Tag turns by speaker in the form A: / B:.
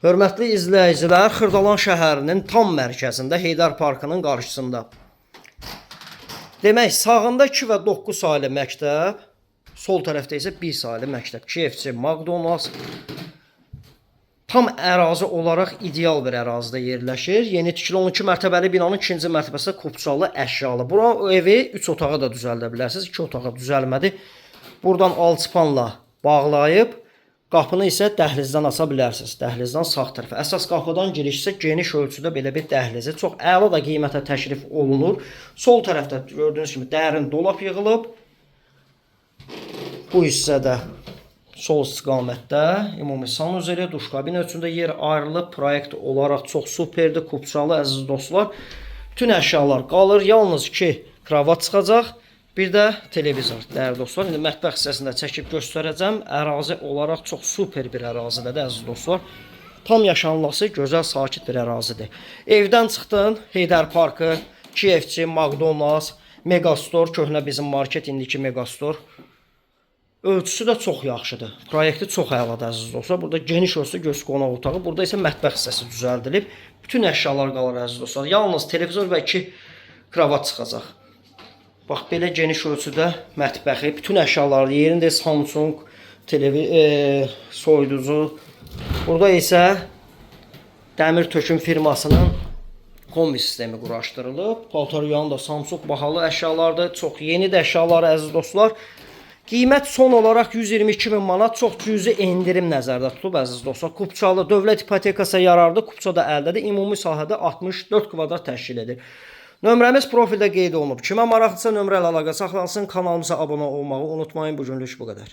A: Hörmətli izləyicilər, Xırdalan şəhərinin tam mərkəzində Heydər Parkının qarşısında. Demək, sağında 2 və 9 saylı məktəb, sol tərəfdə isə 1 saylı məktəb. KFC, McDonald's. Tam ərazi olaraq ideal bir ərazidə yerləşir. Yeni tikili 12 mərtəbəli binanın 2-ci mərtəbəsində Kupçalı əşyalı. Bura evi 3 otağa da düzəldə bilərsiniz. 2 otağa düzəlmədi. Buradan alçıpanla bağlayıb, qapını isə dəhlizdən aça bilərsiniz. Dəhlizdən sağ tərəfə. Əsas qapıdan giriş isə geniş ölçüdə belə bir dəhlizi. Çox əla da qiymətə təşrif olunur. Sol tərəfdə gördüyünüz kimi dərin dolap yığılıb. Bu hissədə sol istiqamətdə ümumi sanuzeli, duş kabinə üçün də yer ayrılıb. Proyekt olaraq çox superdir. Kupçalı əziz dostlar. Bütün əşyalar qalır. Yalnız 2 kravat çıxacaq. Bir də televizor. Dəyərli dostlar, indi mətbəx hissəsində çəkib göstərəcəm. Ərazi olaraq çox super bir ərazidir, əziz dostlar. Tam yaşanması gözəl, sakit bir ərazidir. Evdən çıxdın, Heydər Parkı, KFC, McDonald's, Megastore, köhnə bizim market, indiki Megastore. Ölçüsü də çox yaxşıdır. Proyekti çox əladır, əziz dostlar. Burada geniş olsa göz qonaq otağı, burada isə mətbəx hissəsi düzəldilib. Bütün əşyalar qalır, əziz dostlar. Yalnız televizor və 2 kravat çıxacaq. Bax, belə geniş ölçüdə mətbəxi, bütün əşyaları yerində Samsung, soyuducu. Burada isə dəmir töküm firmasının kombi sistemi quraşdırılıb. Paltaryanı da Samsung bahalı əşyalardır. Çox yeni də əşyalar, əziz dostlar. Qiymət son olaraq 122.000 manat, çox cüzi endirim nəzərdə tutulub, əziz dostlar. Kupçalı dövlət ipotekası yararlı, Kupça da əldadır. Ümumi sahədə 64 kvadrat təşkil edir. Nömrəmiz profildə qeyd olunub. Kimə maraqlısa nömrə ilə əlaqə saxlansın, kanalımıza abunə olmağı unutmayın. Bu günlük bu qədər.